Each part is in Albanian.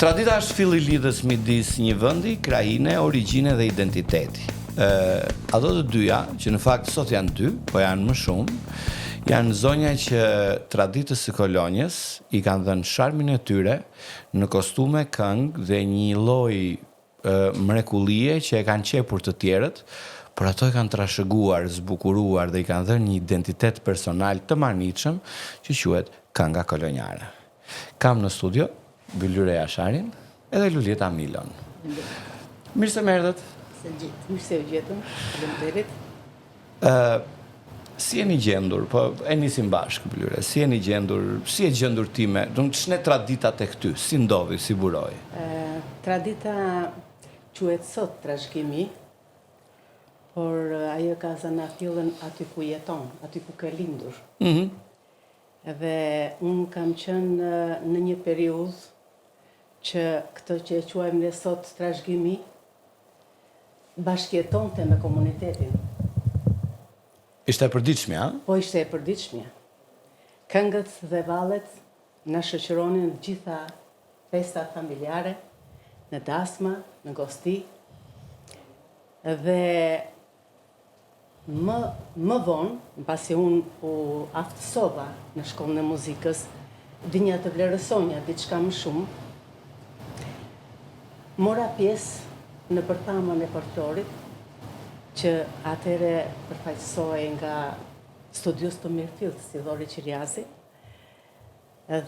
Tradita është filli lidhës midis një vendi, krajine, origjine dhe identiteti. Ato të dyja, që në fakt sot janë dy, po janë më shumë, janë zonja që traditës së kolonjës i kanë dhënë sharmin e tyre në kostume, këngë dhe një lloj mrekullie që e kanë qepur të tjerët, por ato e kanë trashëguar, zbukuruar dhe i kanë dhënë një identitet personal të manitshëm që quhet kënga kolonjare. Kam në studio Bylyre Jasharin edhe Lulieta Milon. Mirë se më erdhët. Mirë se u gjetëm. Faleminderit. Si jeni gjendur, po e nisim bashkë Bylyre. Si jeni gjendur, si e gjendur time? Ç'ne tradita tek ty? Si ndodhi, si buroi? Tradita quhet sot trashëgimi, por ajo ka zanatillën aty ku jeton, aty ku ka lindur. Edhe unë kam qenë në një periudhë që këtë që e quajmë ne sot trashëgimi bashkëjetonte me komunitetin. Ishte e përditshme, a? Po ishte e përditshme. Këngët dhe vallet na shoqëronin në gjitha festat familjare, në dasma, në gosti. Dhe më vonë, pasi unë u aftësova në shkollën e muzikës, dinja të vlerësonja diçka më shumë, mora pjesë në përtamën e përtorit, që atëre përfaqësohej nga studios të mirëfill si Dhori Qiriazi,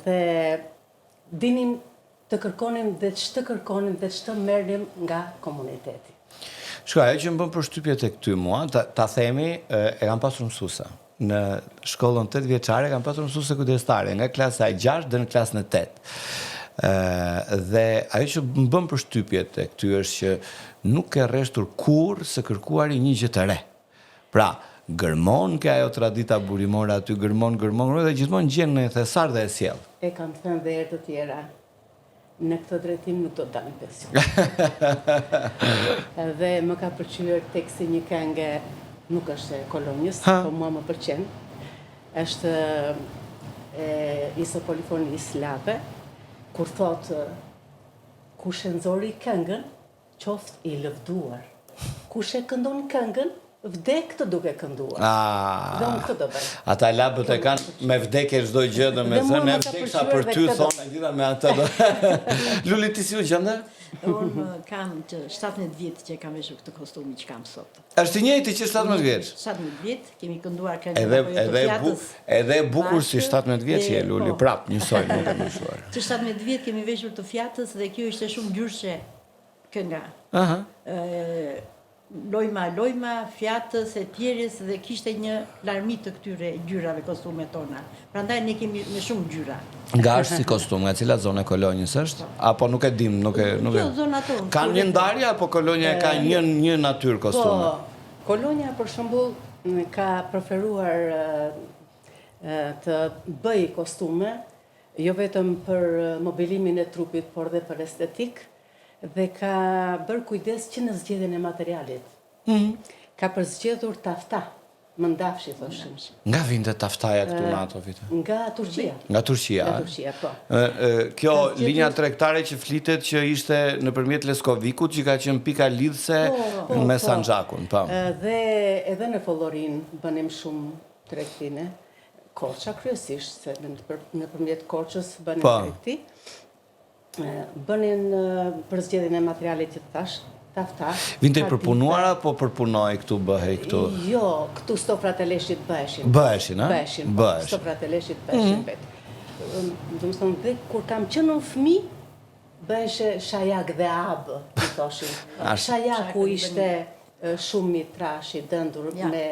dhe dinim të kërkonim dhe ç'të kërkonim dhe ç'të merrnim nga komuniteti. Shka, ajo që më bën përshtypje tek ty mua, ta themi, e kam pasur mësuese. Në shkollën 8 vjeçare kam pasur mësuese kujdestare, nga klasa e 6 dhe në klasën e 8. Dhe ajo që më bën përshtypje tek ty është që nuk e rreshtur kurrë së kërkuari një gjë të re. Pra, gërmon ke ajo tradita burimore aty, gërmon dhe gjithmonë gjen në thesar dhe e sjell. E kam thënë dhe herë të tjera, në këtë drejtim nuk do të dalë në pension. Dhe më ka pëlqyer teksti një këngë, nuk është e kolonjës, po mua më pëlqen. Është Iso Polifonis Lape, kur thotë kush e nxori këngën, qoftë i lëvduar. Kush e këndon këngën, vdek të duke kënduar. Dhe unë këtë do bëj. Ata labët e kanë me vdekje çdo gjë, domethënë ne vdeksha për ty, thonë gjitha me atë. Luli, ti si u gjende? Unë kam që 17 vjetë që kam veshur këtë kostumi që kam sot. Është i njëjti që 17 vjeç. 17 vjetë, kemi kënduar këngën apo jo të Fjatës. Edhe bukur si 17 vjeç je Luli, prap njësoj nuk e mësuar. Që 17 vjetë kemi veshur të Fjatës dhe kjo ishte shumë gjyshe kënga. Lojma, Fjatës, e tjerës dhe kishte një larmi të këtyre gjyrave kostume tona. Prandaj ne kemi me shumë gjyra. Nga është si kostum, nga cila zonë e kolonjës është? Apo nuk e dim, nuk e... Jo, zona tonë. Ka një ndarje, apo kolonja ka një natyrë kostume? Po, kolonja për shembull ka preferuar të bëj kostume, jo vetëm për mobilimin e trupit, por dhe për estetik, dhe ka bërë kujdes që në zgjedhjen e materialit. Ka përzgjedhur tafta, mëndafshi thoshim. Nga vinte taftaja këtu në ato vite? Nga Turqia. Nga Turqia? Nga Turqia, po. Kjo linja tregtare që flitet që ishte nëpërmjet Leskovikut, që ka qenë pika lidhse me Sanxhakun, po. Dhe edhe në Follorin bënim shumë tregtine. Korça kryesisht, se nëpërmjet Korçës bënim tregti. Bënin për zgjedhjen e materialit që thash, tafta. Vinte përpunuar apo përpunoj këtu bëhej këtu? Jo, këtu stofrat e leshit bëheshin. Bëheshin, a? Bëheshin, stofrat e leshit bëheshin vetë. Domethënë, dhe kur kam qenë në fëmijë, bëheshe shajak dhe abë, i thoshin. Shajaku ishte shumë i trash, i dëndur me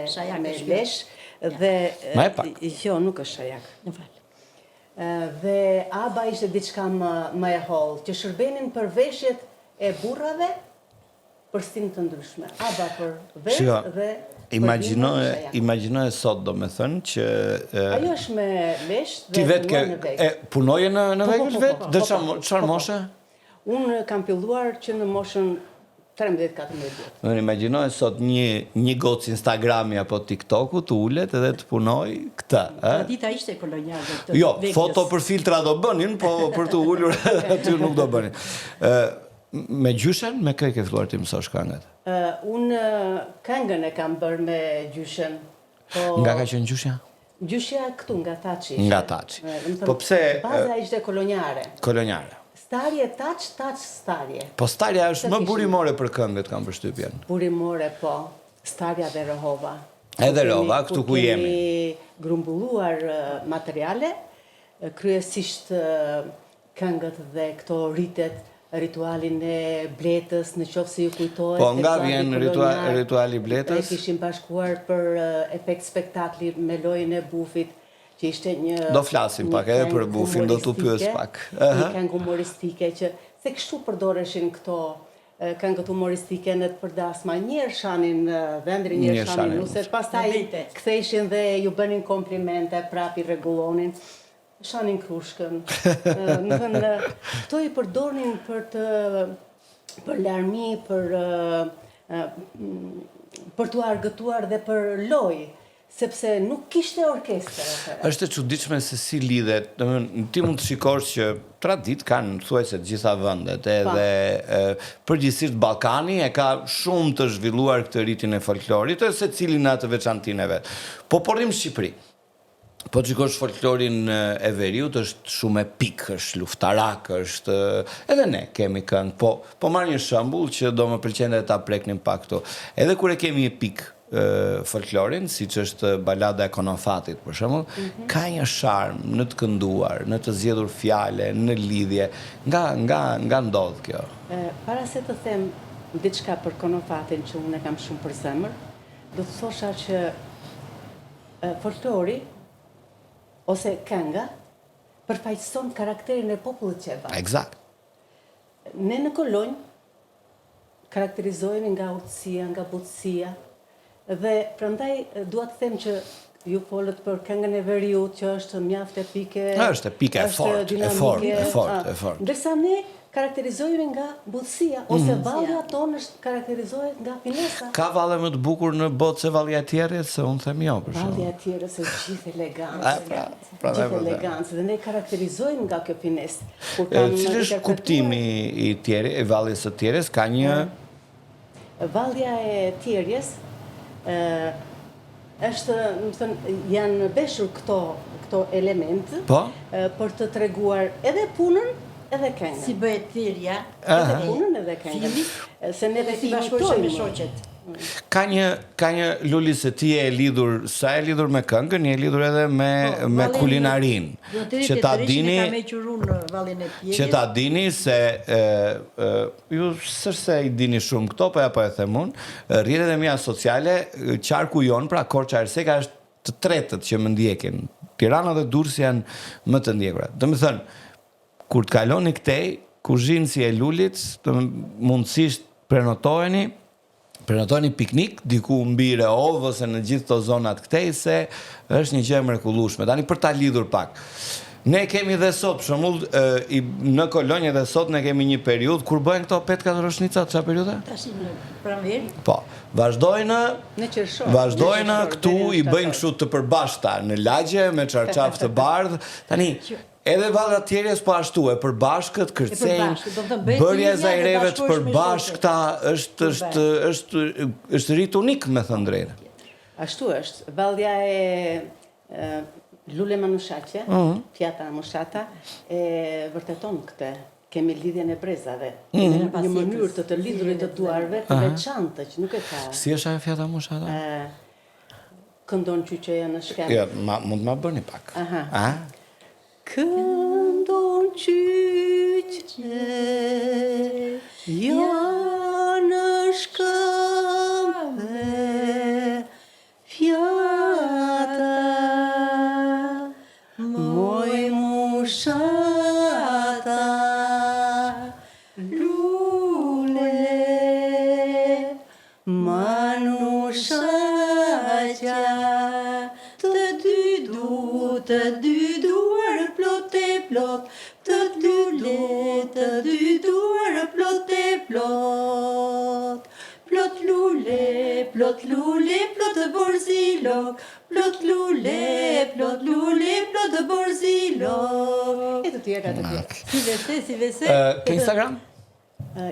lesh, dhe... Ma e pak? Jo, nuk është shajak. Në falë. Dhe aba ishte diçka më e hollë, që shërbenin për veshjet e burrave për stin të ndryshme. Aba për vesh dhe... Imagjinoje sot, do me thënë, që... Ajo është me lesh dhe punoje në vegë. Punoje në vegë vetë? Dhe çfarë moshe? Unë kam filluar që në moshën 13-14 vjet. Më imagjinoj sot një gocë Instagrami apo TikToku të ulet edhe të punoj këtë. Tradita ishte koloniale këtë. Jo, foto për filtra do bënin, po për të ulur aty nuk do bënin. Me gjyshen, me kë ke filluar ti mësosh këngët? Unë këngën e kam bërë me gjyshen. Nga ka qenë gjyshja? Gjyshja këtu, nga Taçi. Nga Taçi. Po pse... Baza ishte kolonjare. Kolonjare. Starje, taç, starje. Po starja është më burimore për këngët, kam përshtypjen. Burimore, po. Starja dhe Rehova. Edhe Rehova, këtu ku jemi. Kemi grumbulluar materiale, kryesisht këngët dhe këto ritualin e Bletës, në qoftë se ju kujtohet. Po, nga vjen rituali Bletës? E kishim bashkuar për efekt spektakli me lojën e bufit, që ishte një... Do flasim pak edhe për bufin, do t'u pyes pak. Një këngë humoristike, që se kështu përdoreshin këto këngët humoristike në të përdasma. Njerë shanin vendrin, njerë shanin nuset, pastaj ktheshin dhe ju bënin komplimente, prapi rregullonin. Shanin krushkën. Këto i përdornin për larmi, për t'u argëtuar dhe për lojë, sepse nuk kishte orkestër. Është e çuditshme se si lidhet, domethënë ti mund të shikosh që tradit kanë thuajse të gjitha vendet, edhe përgjithsisht Ballkani e ka shumë të zhvilluar këtë ritmin e folklorit, secili në atë veçantinë e vet. Po porrim në Shqipëri. Po shikosh folklorin e veriut, është shumë epik, është luftarak, është... Edhe ne kemi këngë, po marr një shembull që do më pëlqente ta preknim pak këtu. Edhe kur e kemi epik folklorin, siç është balada e Konofatit, për shembull, ka një sharm në të kënduar, në të zgjedhur fjale, në lidhje. Nga ndodh kjo? Para se të them diçka për Konofatin që unë e kam shumë për zemër, do të thosha që folklori ose kënga përfaqëson karakterin e popullit që e bën. Eksakt. Ne në kolonjë karakterizohemi nga urtësia, nga butësia, dhe prandaj dua të them që ju folët për këngën e veriut që është mjaft epike. Është epike, e fort. Ndërsa ne karakterizohemi nga butësia, ose vallja tonë karakterizohet nga finesa. Ka valle më të bukur në botë se vallja e Tjerës, se unë them jo, për shembull. Vallja e Tjerës është gjithë elegancë. Gjithë elegancë, dhe ne karakterizohemi nga kjo finesë. Cili është kuptimi i Tjerës, i valljes së Tjerës? Ka një... Vallja e Tjerës është, janë beshur këto elementë për të treguar edhe punën, edhe këngën. Si bëhet thirrja, edhe punën edhe këngën. Se ne si bashkohemi me shoqet. Ka një Luli se ti e lidhur, sa e lidhur me këngën, je lidhur edhe me kulinarin. Që ta dini se ju sërse i dini shumë këto, po e them unë, rrjetet e mia sociale, qarku jon, pra Korça Erseka është të tretët që më ndjekin. Tirana dhe Durrësi janë më të ndjekura. Domethënë, kur të kaloni këtej, kuzhinësi e Lulit, mundësisht prenotojeni piknik, diku mbi Rehovë ose në gjithë të zonat këtej, se është një gjë e mrekullueshme. Tani për ta lidhur pak. Ne kemi dhe sot, për shembull, në Kolonjë dhe sot ne kemi një periudhë kur bëhen këto petkat roshnica, çfarë periudhe? Tash në pranverë. Po, vazhdojnë këtu i bëjnë kështu të përbashkëta në lagje me çarçaf të bardhë. Tani edhe vallra Tjerës po ashtu e përbashkët, kërcejnë, bërja e zajreve të përbashkëta është rit unik, me thënë drejtë. Ashtu është. Vallja e Lule Manushaqe, Fjata Mushata, e vërteton këtë. Kemi lidhjen e brezave. Një mënyrë të lidhurit të duarve të veçantë që nuk e ka. Si është ajo Fjata Mushata? Këndon qyqeja në shkem. Jo, mund ma bëni pak. Këndon qyqe, ja në shkëmbe, fjata, moj mushata, lule, manushaqa, të dy duar plot e plot, të dy duar plot e plot. plot lule, plot borzilok, plot lule, plot lule, plot borzilok. E të tjera. Si vese. Ke Instagram?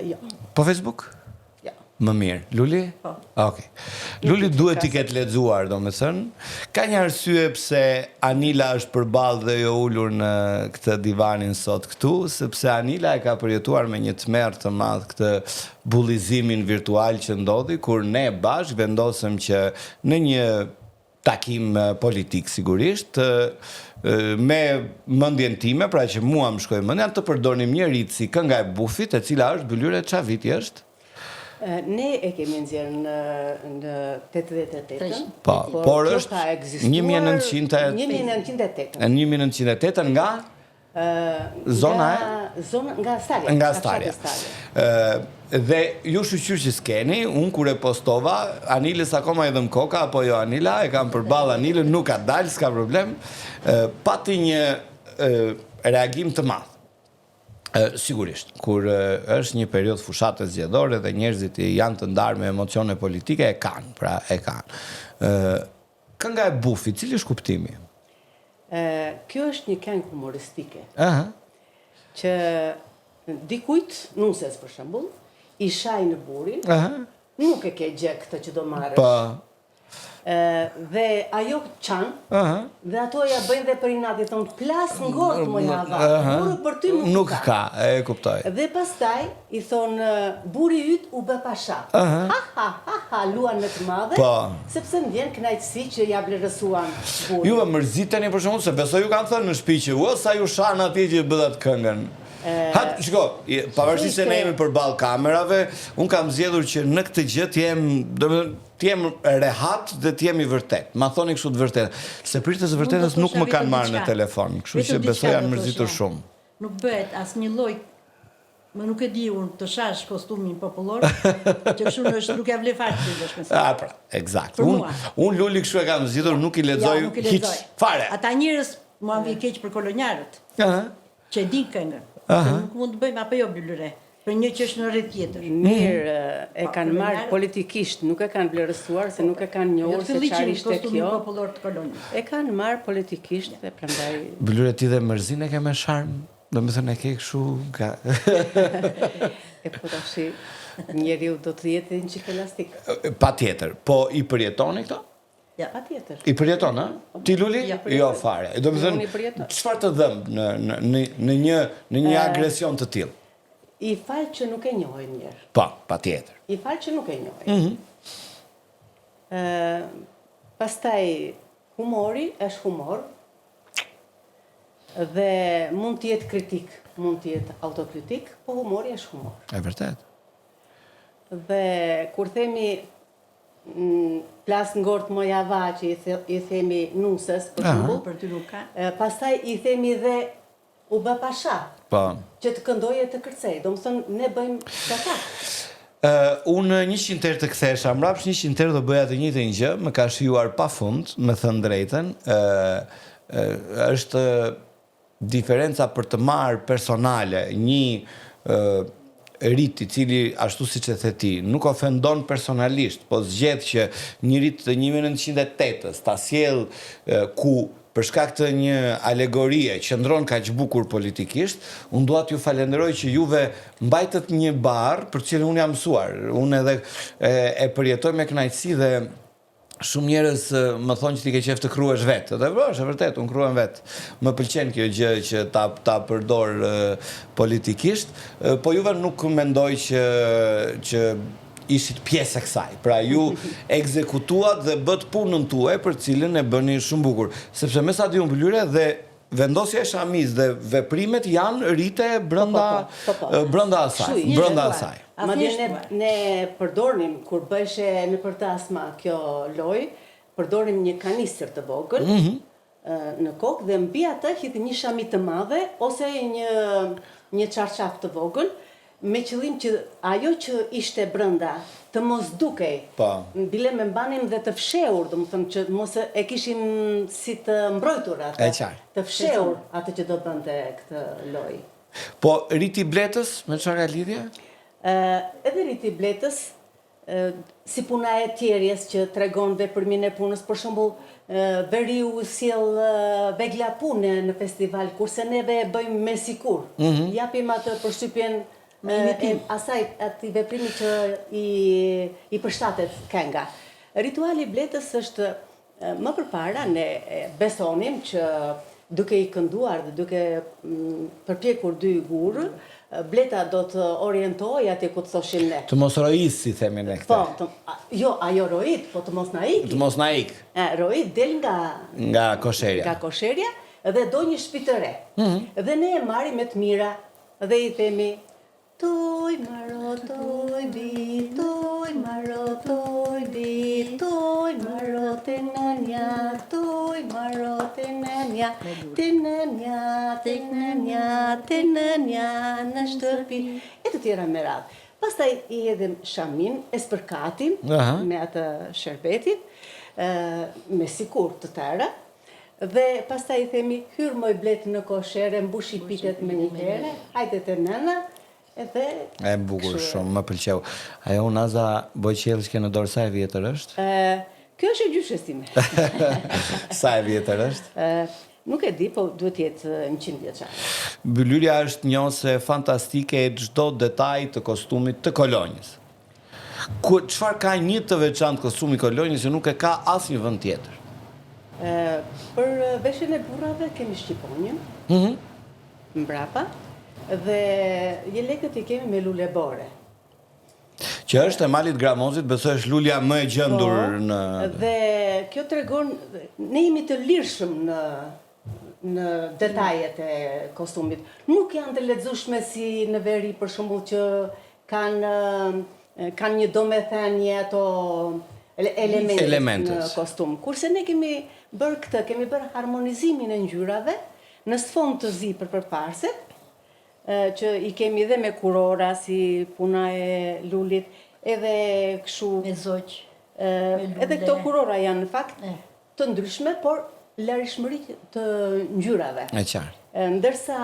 Jo. Po Facebook? Jo. Më mirë. Luli? Po. Okej. Luli duhet t'i ketë lexuar, domethënë. Ka një arsye pse Anila është përballë dhe jo ulur në këtë divanin sot këtu, sepse Anila e ka përjetuar me një tmerr të madh këtë bullizimin virtual që ndodhi kur ne bashkë vendosëm që në një takim politik sigurisht me mendjen time, pra që mua më shkoi mendja të përdornim një rit si kënga e bufit, e cila është Bylyre çfarë viti është? Ne e kemi nxjerrë në 88-ën. Po, por kjo është ka ekzistuar 1908. 1908 nga zona nga Stalja. Nga Stalja. Dhe ju shqyr që s'keni, unë kur e postova, Anilës akoma i dhëm koka, apo jo Anila, e kam përballë Anilën, nuk ka dalë, s'ka problem, pati një reagim të madh. Sigurisht, kur është një periudhë fushate zgjedhore dhe njerëzit janë të ndarë me emocione politike, e kanë, pra e kanë. Kënga e bufit, cili është kuptimi? Kjo është një këngë humoristike, Aha. që dikujt, nusës për shembull, i shaj në burin, Aha. nuk e ke gjë këtë që do marrësh. Po. Dhe ajo qanë, Aha. dhe ato ja bëjnë dhe për inat, i thonë, plas ngort më java, burë për ty Nuk ka, e kuptoj. Dhe pastaj i thonë, buri yt u bë pasha. Ha, luan me të madhe, Po. sepse më vjen kënaqësi që ja vlerësuan burin. Juve mërziteni për shembull se besoj ju kanë thënë në shtëpi që sa ju shan atij që bëdat këngën. Shiko, pavarësisht se ne jemi përballë kamerave, un kam zgjedhur që në këtë gjë të jem rehat dhe të jem i vërtet. Ma thoni kështu të vërtetë. Se pritës së vërtetës nuk më kanë marrë në telefon, kështu që besoj janë mërzitur shumë. Nuk bëhet asnjë lloj, më nuk e di unë të shash kostumin popullor, që kështu nuk ja vle fare ti është mëse. Pra, eksakt. Unë Luli kështu e kam zgjedhur, nuk i lexoj hiç fare. Ata njerëz mua vjen keq për kolonjarët. Që e din këngën. Nuk mund të bëjmë apo jo Bylyre, për një që është në rreth tjetër. Mirë, e kanë marrë politikisht, nuk e kanë vlerësuar, se nuk e kanë njohur se çfarë ishte kjo. Popullor të kolonjës. E kanë marrë politikisht dhe prandaj. Bylyre, ti dhe mërzin e ke me sharm? Do me thënë e ke kështu nga... E po tash njeriu do të jetë një çik elastik. Pa tjetër, po i përjetoni këto? Ja, patjetër. I përjeton, ha? Ti Luli? Jo fare. Do të thënë, çfarë të dhëm në një agresion të tillë? I fal që nuk e njohë mirë. Po, patjetër. I fal që nuk e njohë. Pastaj humori është humor. Dhe mund të jetë kritik, mund të jetë autokritik, po humori është humor. E vërtet. Dhe kur themi plas ngort më java që i themi nusës, për shembull, për ty nuk ka. Pastaj i themi dhe u bë pasha. Po. Që të këndoje të kërcej. Do më thënë, ne bëjmë kaka. Unë 100 herë të kthesha, mbrapsht 100 herë do bëja të njëjtën gjë, më ka shijuar pafund, me thënë drejtën. Është diferenca për të marrë personale një rit I cili, ashtu siç e the ti, nuk ofendon personalisht, po zgjedh që një rit të 1908-s ta sjell ku për shkak të një alegorie qëndron kaq bukur politikisht, unë dua t'ju falenderoj që juve mbajtët një barë për cilën unë jam mësuar. Unë edhe e përjetoj me kënaqësi dhe shumë njerëz më thonë që ti ke qef të kruhesh vetë. Dhe është vërtet, unë kruhem vetë. Më pëlqen kjo gjë që ta përdor politikisht, po juve nuk mendoj që ishit pjesë e kësaj. Pra ju ekzekutuat dhe bët punën tuaj për cilën e bëni shumë bukur. Sepse me sa di unë Bylyre dhe vendosja e shamis dhe veprimet janë rrite brenda asaj. Madje ne përdornim, kur bëheshe në përtasma kjo loj, përdornim një kanistër të vogël në kokë dhe mbi atë hidh një shami të madhe ose një çarçaf të vogël, me qëllim që ajo që ishte brenda të mos dukej. Bile me mbanim dhe të fshehur, do të thënë që mos e kishim si të mbrojtur atë. Të fshehur atë që do bënte këtë loj. Po riti Bletës me çfarë ka lidhje? Edhe riti Bletës si puna e tjerjes që tregon veprimin e punës, për shembull, Veriu sjell begla pune në festival, kurse neve e bëjmë me sikur. Japim atë përshtypjen asaj atij veprimi që i përshtatet Kenga. Rituali Bletës është më përpara ne besonim që duke i kënduar dhe duke përpjekur dy gurë, Bleta do të orientohej atje ku të thoshin ne. Të mos rojis, si themi ne këtë. Po, jo, ajo rojit, po të mos na iki. Të mos na ik. Rojit del nga kosherja. Nga kosherja dhe do një shtëpi të re. Dhe ne e marrim me të mira dhe i themi toj maro, toj bi, toj maro, toj bi, toj maro, te nënja, toj maro, te nënja, te nënja, te nënja, te nënja, në shtëpi, e të tjera me radhë. Pastaj i hedhim shamin, e spërkatim me atë sherbetin, me sikur të tëra, dhe pastaj i themi hyrë moj Bletë në koshere, mbushi pitet me një here, hajde te nëna, e bukur shumë, më pëlqeu. Ajo unaza Bojqelshke në dorë sa e vjetër është? Kjo është e gjyshes time. Sa e vjetër është? Nuk e di, po duhet jetë 100 vjeçare. Byllyrja është njëse fantastike e çdo detaj të kostumit të kolonjës. Çfarë ka një të veçantë kostumi kolonjës që nuk e ka asnjë vend tjetër? Për veshjen e burrave kemi shqiponjën, mbrapa, dhe jelekët i kemi me lule bore. Që është e malit Gramozit, besoj është lulja më e gjendur në... Dhe kjo tregon, ne jemi të lirshëm në detajet e kostumit. Nuk janë të lexueshme si në veri, për shembull, që kanë një domethënie ato elementet në kostum. Kurse ne kemi bërë këtë, kemi bërë harmonizimin e ngjyrave në sfond të zi për përparset, që i kemi dhe me kurora si puna e lulit, edhe këshu... Me zoq. Edhe këto kurora janë në fakt të ndryshme, por larishmëri të ngjyrave. E qartë. Ndërsa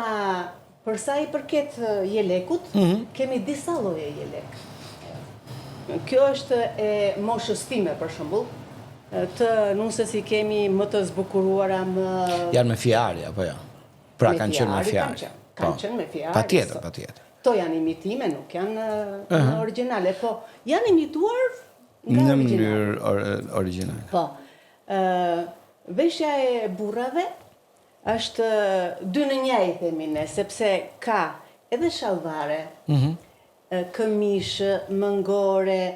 përsa i përket jelekut, kemi disa lloje jelek. Kjo është e moshës time, për shembull. Të nusës i kemi më të zbukuruara më... Janë me fjarë, apo jo? Pra kanë qenë me fjarë. Kanë qenë me fjarë. Patjetër. To janë imitime, nuk janë originale, po janë imituar nga në mënyrë originale. Po. Veshja e burrave është 2-në-1, i themi ne, sepse ka edhe shallvare, këmishë, mëngore,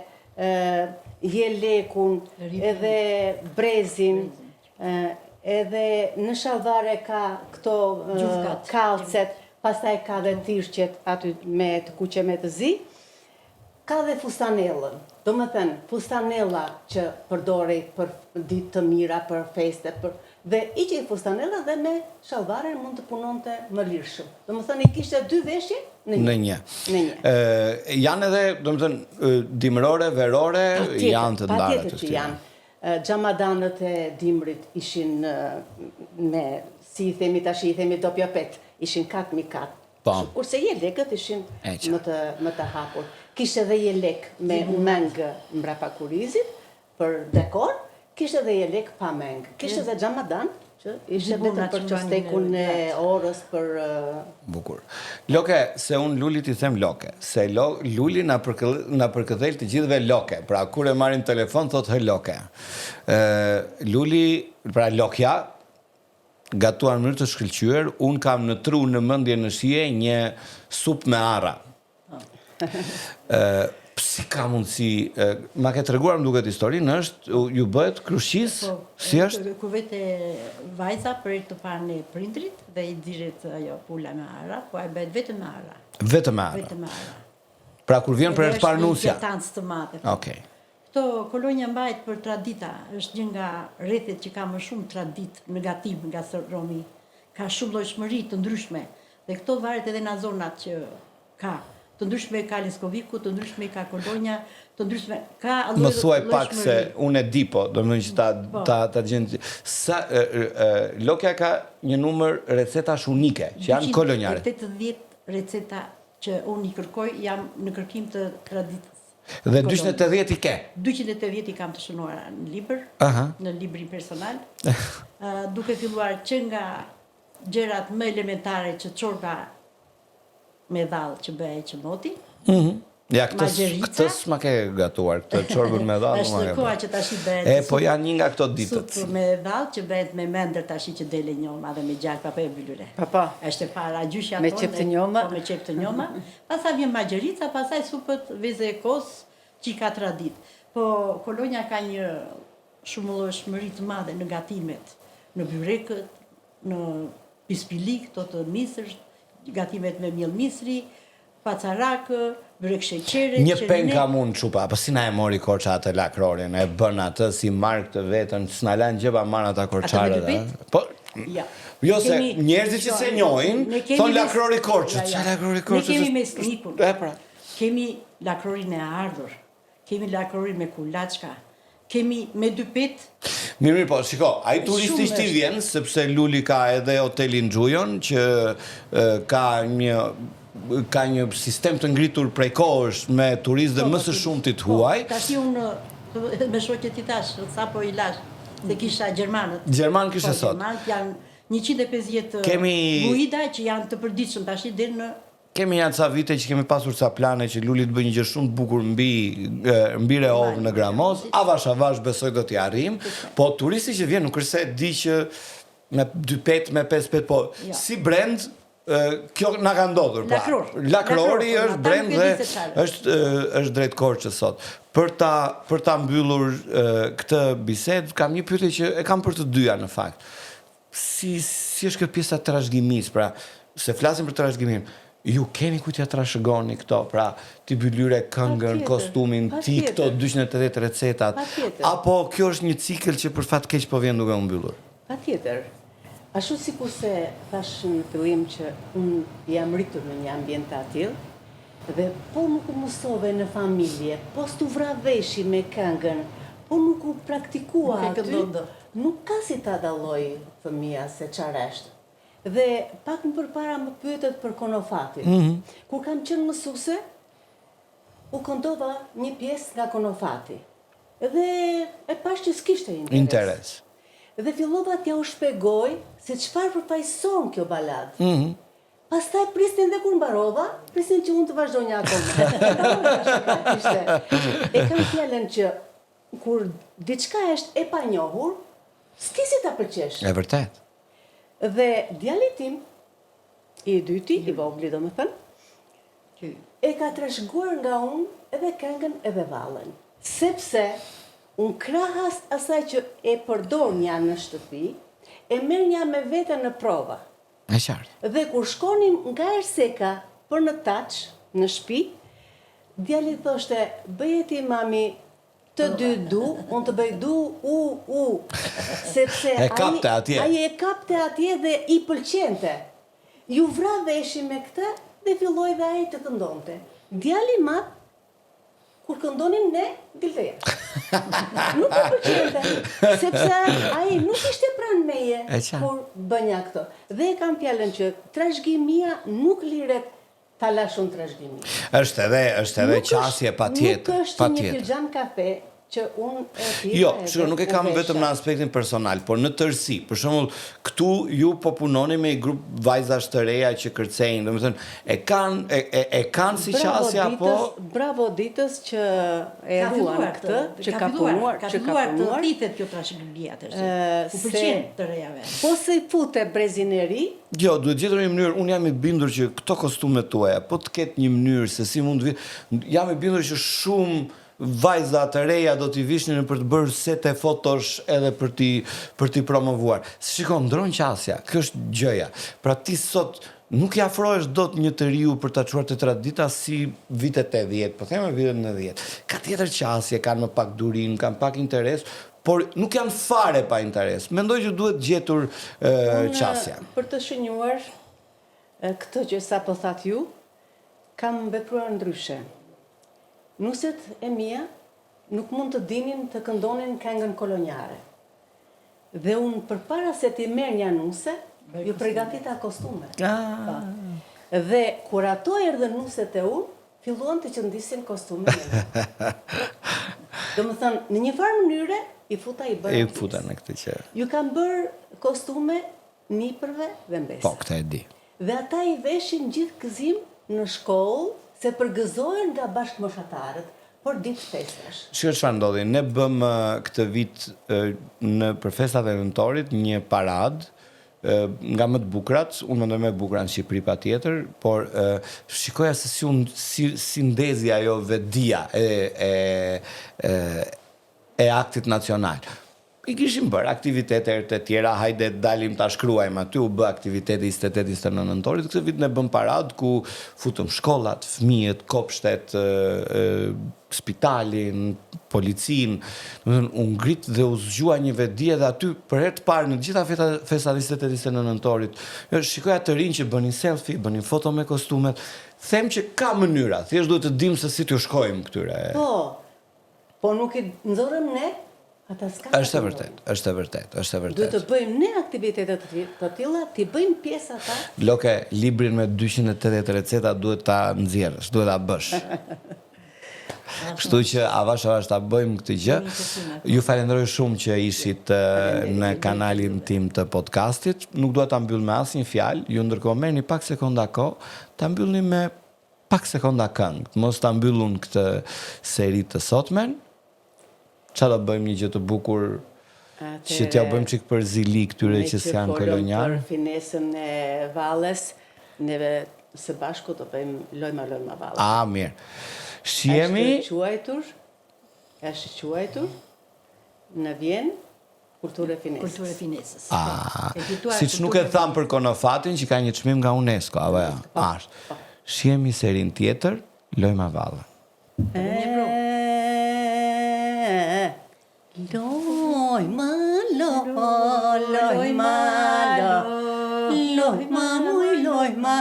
jelekun, edhe brezin, edhe në shallvare ka këto kallcet, pastaj ka dhe tirqet aty me të kuqe me të zi, ka dhe fustanellën. Do më thënë, fustanella që përdorej për ditë të mira, për feste, dhe i që i fustanella dhe me shallvaren mund të punonte më lirshëm. Do më thënë, i kishte 2 veshje në një. Janë edhe, do më thënë, dimrore, verore, janë të ndarë të tjera. Xhamadanët e dimrit ishin me, si i themi tash, i themi dopjapet, ishin 4x4. Kurse jelekët ishin më të hapur. Kishte dhe jelek me mengë mbrapa kurizit për dekor, kishte dhe jelek pa mengë. Kishte dhe xhamadan, që ishte vetëm për çostekun e orës për... Bukur. Loke, se unë Lulit i them Loke, se Luli na përkëdhel të gjithëve Loke, pra kur e marrin telefon, thot hë Loke. Luli, pra Lokja, gatuar në mënyrë të shkëlqyer, unë kam në tru në mendje në shije një sup me arra. Si ka mundësi, ma ke treguar më duket historinë, është, ju bëhet krushis, si është? Ku vete vajza për të parë e prindrit dhe i diret ajo pula me arra, po ai bëhet vetëm me arra. Vetëm me arra. Vetëm me arra. Pra kur vjen për të parë nusja. Është një tancë të madhe. Okej. Këto kolonja mbajt për tradita, është një nga rrethet që ka më shumë tradit negativ nga Romi. Ka shumë llojshmëri të ndryshme. Dhe këto varet edhe nga zonat që ka. Të ndryshme ka Leskoviku, të ndryshme ka kolonja, të ndryshme ka lloj. Më thuaj pak se unë e di po, do më që ta gjendë. Lokja ka një numër recetash unike, që janë kolonjare. 80 receta që unë i kërkoj jam në kërkim të traditës. Dhe 280 i ke? 280 i kam të shënuar në libër, në librin personal, duke filluar që nga gjërat më elementare që çorba me dhall që bëhej që moti. Ja, këtë s'ma ke gatuar, këtë çorbën me dhall. Është koha që tash i bëhet. Po janë një nga këto ditët. Supë me dhall që bëhet me mendër tash që dele njoma dhe me gjalp apo e byllure. Po. Është e para gjyshja me qep të njoma. Me qep të njoma. Pastaj vjen magjerica, pastaj supët veze e kos që ka tradit. Po Kolonja ka një shumëllojshmëri të madhe në gatimet, në byrekët, në pispilik, këto të misësh, gatimet me miell misri, pacarakë, brek sheqere, një peng kam unë çupa, apo si na e mori Korça atë lakrorin, e bën atë si mark të vetën, s'na lan gjëba marr ata korçarët. Po, ja. Jo se njerëzit që se njohin, thon lakrori Korçës. Ja. Lakrori Korçës. Ne kemi mesnikun. Pra. Kemi lakrorin e ardhur. Kemi lakrorin me kulaçka. Kemi me dy pet. Mirë, po, shiko, ai turisti i vjen, sepse Luli ka edhe hotelin Xhujon, që ka një sistem të ngritur prej kohësh me turistë dhe më së shumtit huaj. Tash unë me shoqet i tash, sapo i lash, se kisha gjermanët. Gjerman kishe sot. Gjermanët janë 150 guida që janë të përditshëm tash deri në. Kemi janë ca vite që kemi pasur ca plane që Luli të bëjë një gjë shumë të bukur mbi Reov në Gramoz, avash besoj do t'i arrijm, po turisti që vjen nuk është se di që me 2 pet, me 5 pet, po si brand kjo na ka ndodhur. Lakrori është brand dhe është drejt Korçës sot. Për ta mbyllur këtë bisedë, kam një pyetje që e kam për të dyja në fakt. Si është kjo pjesa e trashëgimisë, pra, se flasim për trashëgimin. Ju keni ku t'ja trashëgoni këto, pra t'i bylyre këngën, kostumin, ti këto 280 recetat, apo kjo është një cikël që për fat keq po vjen duke u mbyllur? Patjetër. Ashtu sikur se thash në fillim që unë jam rritur në një ambient të atill, dhe po nuk u mësove në familje, po s'tu vra veshi me këngën, po nuk u praktikua aty, nuk ka si ta dalloj fëmia se çfarë është. Dhe pak më përpara më pyetet për konofatin. Kur kam qenë mësuese, u këndova një pjesë nga konofati. Dhe e pash që s'kishte interes. Dhe fillova t'ja u shpjegoj se çfarë përfaqëson kjo balad. Pastaj prisnin dhe kur mbarova, prisnin që unë të vazhdonja akoma. E kam fjalën që kur diçka është e panjohur, s'ke si ta pëlqesh. E vërtet. Dhe djali tim, i dyti, i vogli do më thënë, e ka trashëguar nga unë edhe këngën edhe vallën. Sepse unë krahas asaj që e përdor nja në shtëpi, e merr nja me vete në prova. E qartë. Dhe kur shkonim nga Erseka për në taç, në shtëpi, djali thoshte, bëje ti mami të dy du, unë të bëj du, sepse ai e kapte atje dhe i pëlqente. Ju vra veshi me këtë dhe filloi dhe ai të këndonte. Djali mat, kur këndonim ne, dilteja. Nuk e pëlqente, sepse ai nuk ishte pranë meje kur bënja këto. Dhe e kam fjalën që trashëgimia nuk liret ta lash unë trashëgimin. Është edhe qasje patjetër. Nuk është një filxhan kafe që unë e pija. Jo, nuk e kam vetëm në aspektin personal, por në tërësi. Për shembull, këtu ju po punoni me një grup vajzash të reja që kërcejnë, domethënë e kanë si qasje apo bravo ditës që e ruan këtë, që ka punuar, të rritet kjo trashëgimia atë. U pëlqen të rejave. Po se i fute brezin e ri. Jo, duhet gjetur një mënyrë, unë jam i bindur që këto kostumet tuaja, po të ketë një mënyrë se si mund të vi, jam i bindur që shumë vajza të reja do t'i vishnin për të bërë sete fotosh edhe për t'i promovuar. Shikon, ndron qasja, kjo është gjëja. Pra ti sot nuk i afrohesh dot një të riu për ta çuar të tradita si vitet 80, po them vitet 90. Ka tjetër qasje, kanë më pak durim, kanë pak interes, por nuk janë fare pa interes. Mendoj që duhet gjetur qasja. Për të shënjuar këtë që sapo that ju, kam vepruar ndryshe. Nuset e mia nuk mund të dinin të këndonin këngën kolonjare. Dhe unë përpara se t'i merr një nuse, ju përgatita kostume. Dhe kur ato erdhën nuset e unë, filluan të qëndisin kostume me. Do më thënë, në një farë mënyre, i futa i bërë. I futa në këtë që... Ju kanë bërë kostume nipërve dhe mbesë. Po, këta e di. Dhe ata i veshin gjithë gëzim në shkollë, se përgëzohen nga bashkëmoshatarët, por ditë festash. Shkjo çfarë ndodhi, ne bëm këtë vit për festat e nëntorit një parad nga më të bukurat, unë mendoj më e bukura në Shqipëri patjetër, por shikoja se si ndezi ajo vedia e aktit nacional. I kishim bërë aktivitete të tjera, hajde dalim ta shkruajmë aty, u bë aktiviteti 28-29 nëntorit, këtë vit ne bëm parad ku futëm shkollat, fëmijët, kopshtet, spitalin, policin, u ngrit dhe u zgjua një vedi dhe aty për herë të parë në gjitha festat 28-29 nëntorit. Shikoja të rinj që bënin selfie, bënin foto me kostumet, them që ka mënyra, thjesht duhet të dim se si t'ju shkojmë këtyre. Po nuk i nxorëm ne. Është e vërtet. Duhet të bëjmë ne aktivitetet të tilla, t'i bëjmë pjesë ata. Loke, librin me 280 receta duhet ta nxjerrësh, duhet ta bësh. Kështu që avash ta bëjmë këtë gjë. Ju falenderoj shumë që ishit në kanalin tim të podcastit. Nuk dua ta mbyll me asnjë fjalë, ju ndërkohë merrni pak sekonda kohë, ta mbyllni me pak sekonda këngë. Mos ta mbyllun këtë seri të sotmen. Qa do bëjmë një gjë të bukur që t'ja bëjmë qik për zili këtyre që s'janë kolonjarë? Për finesën e Valles, neve së bashku do bëjmë Lojma Valles. Mirë. Shihemi... Është quajtur në Vjenë, Kulturë e Finesës. Kulturë e Finesës. Siç nuk e tham për Konofatin, që ka një çmim nga UNESCO, apo ja? Shihemi serin tjetër, Lojma Valles. Lojma, lojma, lojma, muj lojma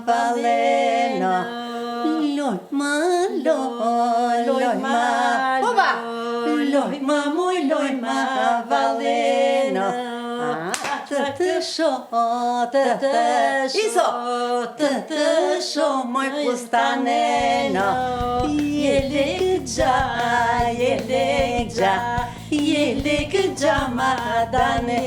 valena. Lojma, lojma, oba! Lojma, muj lojma valena. Të shoh, të shoh, moj pustanena. Yelek gja, madane.